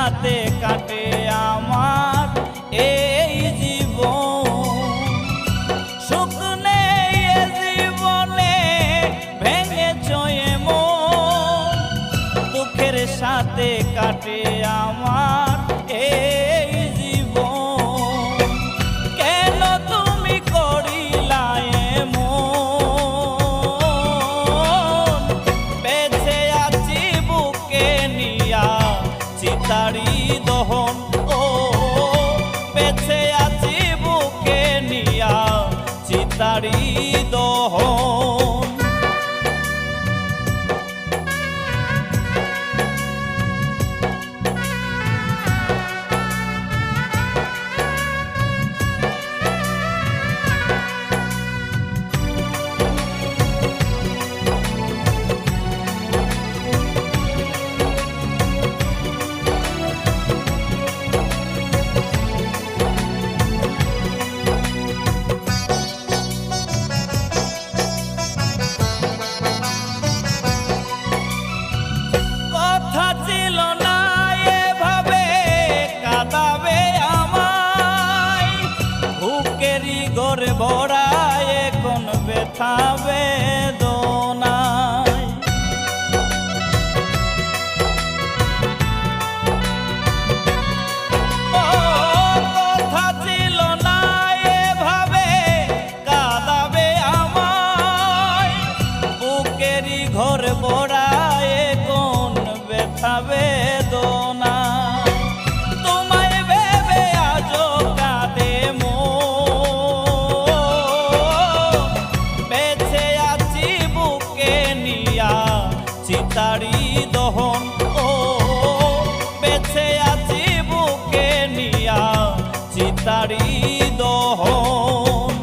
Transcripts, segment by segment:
সাথে কাটে আমার এই জীবন। সুখ নেই এ জীবনে ভেঙেছ এমন, দুঃখের সাথে কাটে আমার এই জীবন। কেন তুমি করিলা এমন, বেঁচে আছি বুকে নিয়া চিতারি দহন। ও বেঁচে আছি বুকে নিয়া চিতারি দহন। কথা ছিল না এভাবে কাঁদাবে আমায়, বুকেরই ঘরে ভরায় এখন ব্যথা বেদনায়। ও কথা ছিল না এভাবে কাঁদাবে আমায়, বুকেরই ঘরে ভরায় এখন ব্যথা বেদনায়। তোমায় ভেবে আজও কাঁদে মন, বেঁচে আছি বুকে নিয়া চিতারি দহন। ও বেঁচে আছি বুকে নিয়া চিতারি দহন।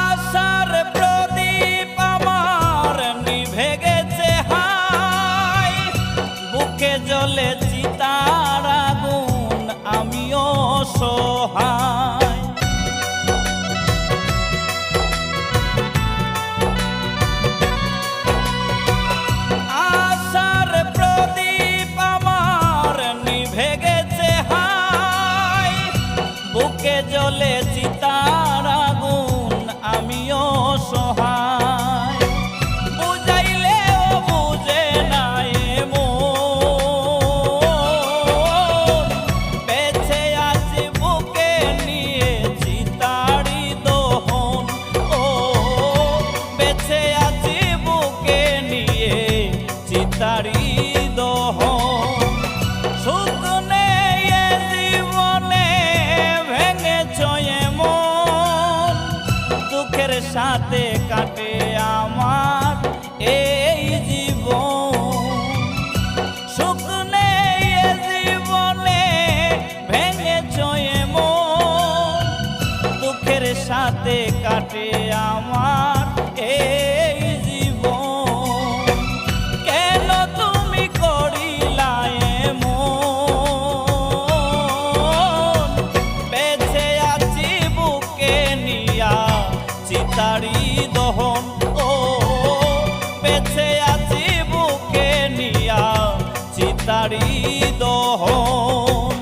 আশার প্রদীপ আমার নিভে গেছে হায়, বুকে জ্বলে চিতার আগুন আমিও অসহায়। আশার প্রদীপ আমার নিভে গেছে হায়, বুকে জ্বলে চিতার আগুন আমিও সহায়। বুঝাইলেও বুঝে না এমন, বেঁচে আছি বুকে নিয়ে চিতারি দহন। ও বেঁচে আছি বুকে নিয়ে চিতারি দহন। সুখ নেই এ জীবনে ভেঙেছ এমন, দুঃখের সাথে কাটে আমার এই জীবন। সুখ নেই এ জীবনে ভেঙেছ এমন, দুঃখের সাথে কাটে আমার এই জীবন। কেন তুমি করিলা এমন, বেঁচে আছি বুকে নিয়া চিতারি দহন। ও বেঁচে আছি বুকে নিয়া চিতারি দহন।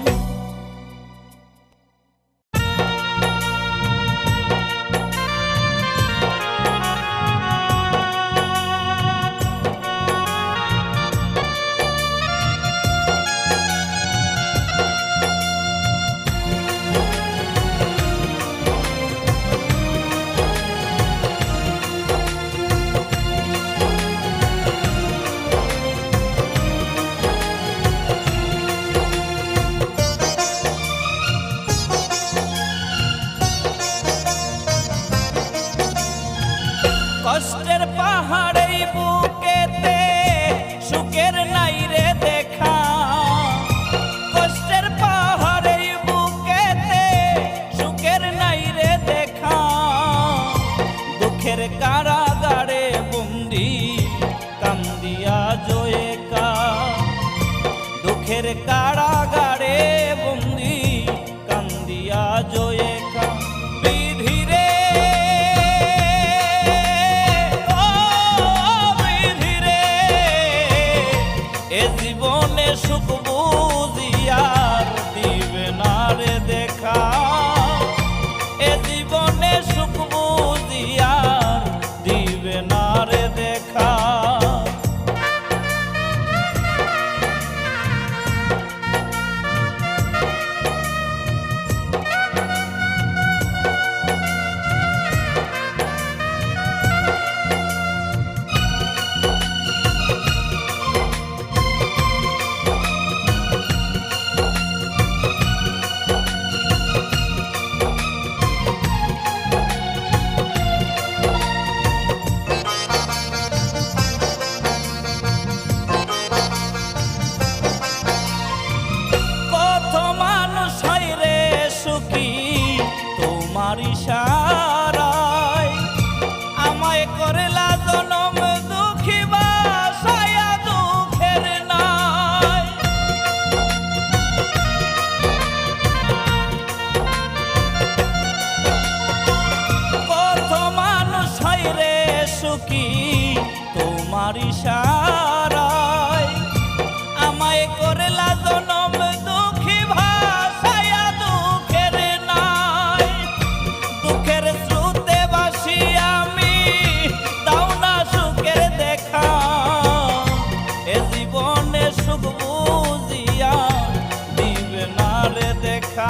দেখা,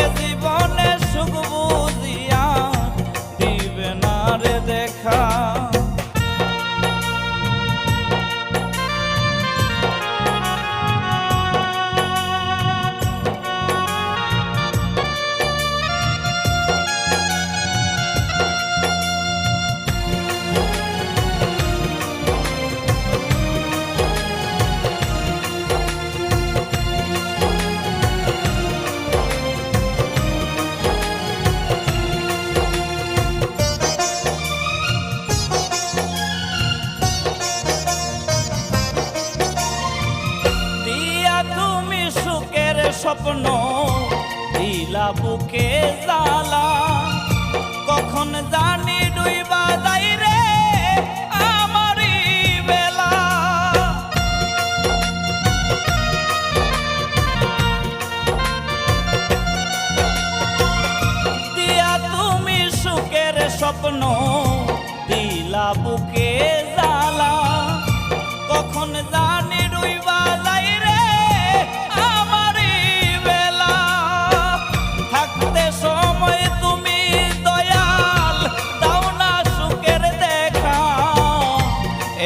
এ জীবনে সুখ বুঝিয়া দিবে না রে দেখা। স্বপ্ন দিলা বুকে জ্বালা, কখন জানি ডুইবা যাই রে আমারই বেলা। দিয়া তুমি সুখের স্বপ্ন দিলা বুকে জ্বালা, কখন জানি ডুইবা যাই রে সময় তুমি দয়াল দাও না সুখের দেখা,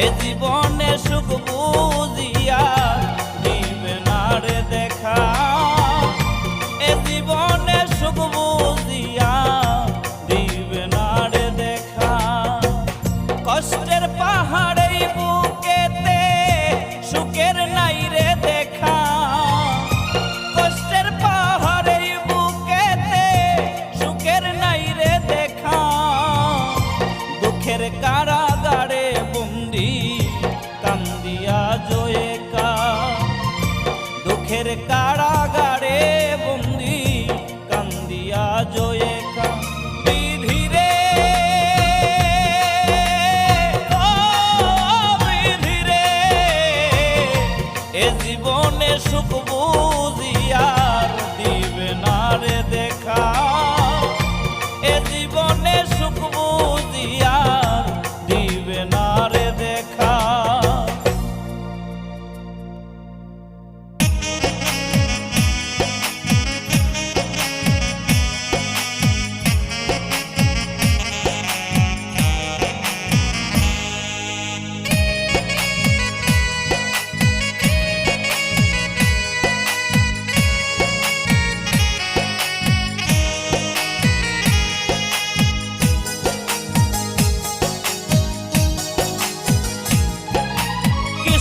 এ জীবনে সুখ বুঝিয়া দিবে না রে দেখা, এ জীবনে সুখ বুঝিয়া দিবে না রে দেখা। কষ্টের পাহাড়ে বুকেতে সুখের নাই রে দেখা, কষ্টের পাহাড়ে কারাগারে বন্দি কান্দিয়া জয়েকা, দুঃখের কারাগারে বন্দি কান্দিয়া জয়েকা। বিধিরে ও বিধিরে, এ জীবনে সুখ বুঝিয়ার দিবে না রে দেখা, এ জীবনে সুখ বুঝিয়া দিবে না রে দেখা।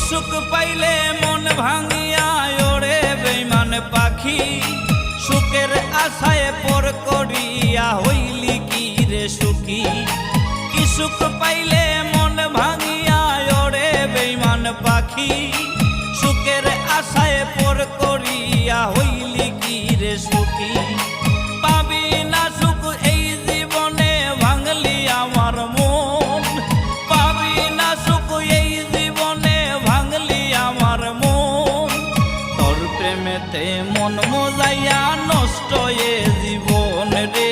সুখ পাইলে মন ভাঙিয়া ওরে বেঈমান পাখি, সুখের আশায় পর করিয়া হইলি কি রে সুখী। কি সুখ পাইলে মন ভাঙিয়া ওরে বেঈমান পাখি, সুখের আশায় পর করিয়া হইলি কি রে সুখী। পাবি না সুখ এই জীবনে ভাঙলি আমার মন, পাবি না সুখ এই জীবনে ভাঙলি আমার মন। তোর প্রেমেতে মন মোজাইয়া নষ্ট এ জীবন রে,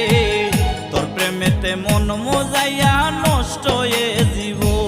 তোর প্রেমেতে মন মোজাইয়া নষ্ট এ জীবন।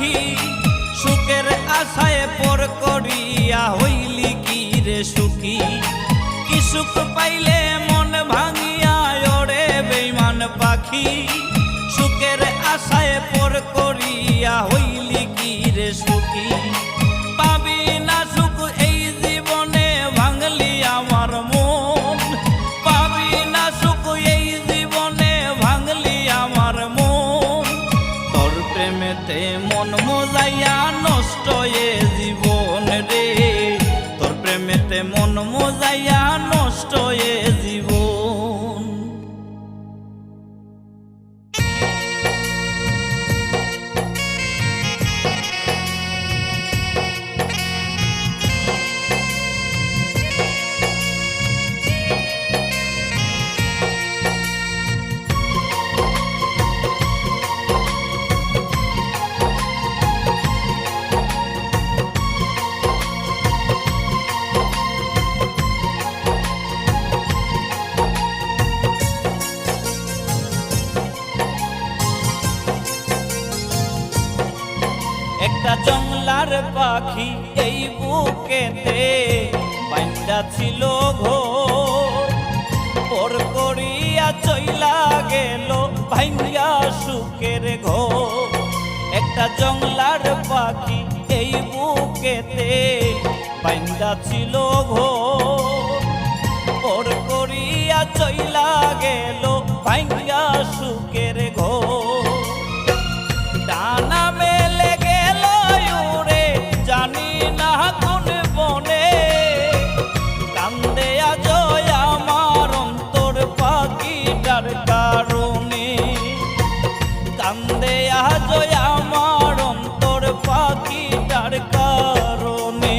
পাখি সুখের আশায় পর করিয়া হইলি কি রে সুখী কি সুখ পাইলে মন ভাঙিয়া ওরে বেঈমান পাখি সুখের আশায় পর করিয়া হইলি কি রে সুখী পাবি না সুখ এই জীবনে ভাঙলি আমার মন পাবি না সুখ এই জীবনে ভাঙলি আমার মন তোর প্রেমেতে মন মোজাইয়া নষ্ট এ জীবন রে তোর প্রেমেতে মন মোজাইয়া নষ্ট এ জীবন। একটা জংলার পাখি এই বুকেতে বাইন্দা ছিল ঘোর পর করিয়া চইলা গেল ভাঙ্গা সুখের ঘোর একটা জংলার পাখি এই বুকেতে বাইন্দা ছিল ঘোর পর করিয়া চইলা গেল ভাঙ্গা সুখের ঘোর ডানা মেলে গেল উড়ে জানি না কোন বনে কান্দে আজ আমার অন্তর পাখিটার কারণে কান্দে আজ আমার অন্তর পাখিটার কারণে।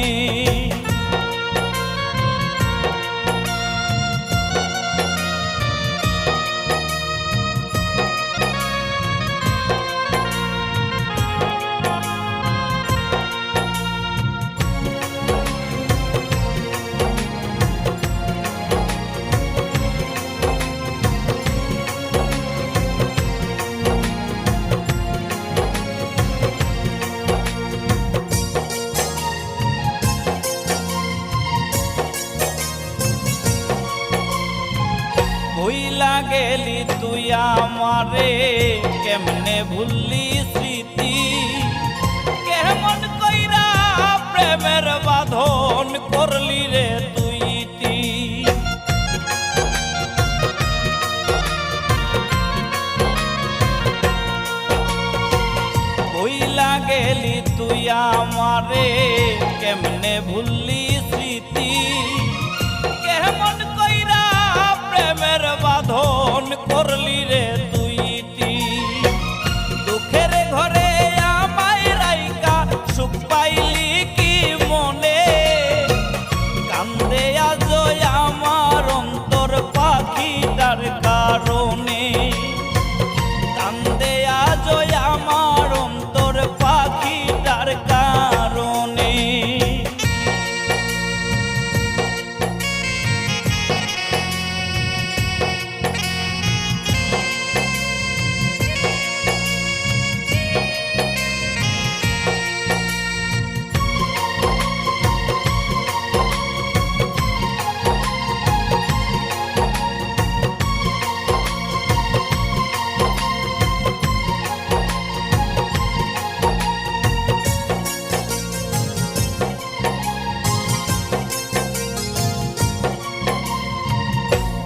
ভুইলা গেলি তুই আমারে কেমনে ভুললি স্মৃতি কেমন কইরা প্রেমের বাঁধন করলি রে তুই ইতি ভুইলা গেলি তুই আমারে কেমনে ভুললি স্মৃতি কেমন কইরা প্রেমের বাঁধন করলি রে তুই ইতি দুঃখের ঘরে আমায় রাইকা সুখ পাইলি কি মনে কান্দে আজ আমার অন্তর পাখিটার কারণে কান্দে আজ আমার অন্তর পাখিটার কারণে।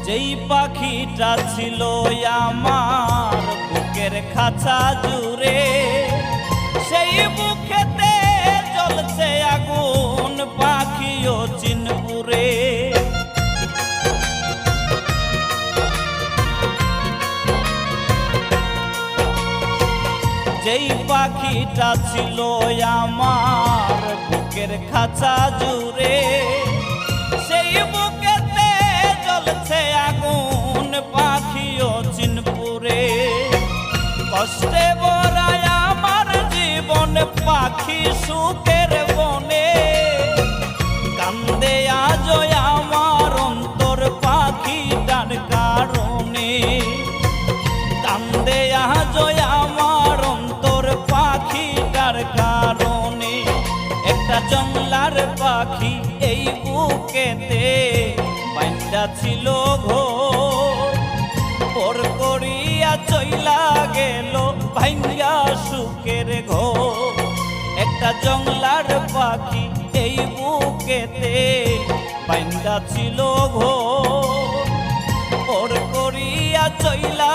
যেই পাখিটা ছিল আমার বুকের খাঁচা জুড়ে সেই বুকেতে জ্বলছে আগুন পাখিও চিনপুরে যেই পাখিটা ছিল আমার বুকের খাঁচা জুড়ে সেই বুকেতে জ্বলছে আগুন পাখিও চিনপুরে কষ্টে ভরায় আমার জীবন পাখি সুখের বনে কান্দে আজ আমার অন্তর পাখিটার কারণে কান্দে আজ আমার অন্তর পাখিটার বুকেতে বাইন্দা ছিল ঘোর, পর করিয়া চইলা গেল ভাঙ্গা সুখের ঘোর। একটা জংলার পাখি এই বুকেতে বাইন্দা ছিল ঘোর, পর করিয়া চইলা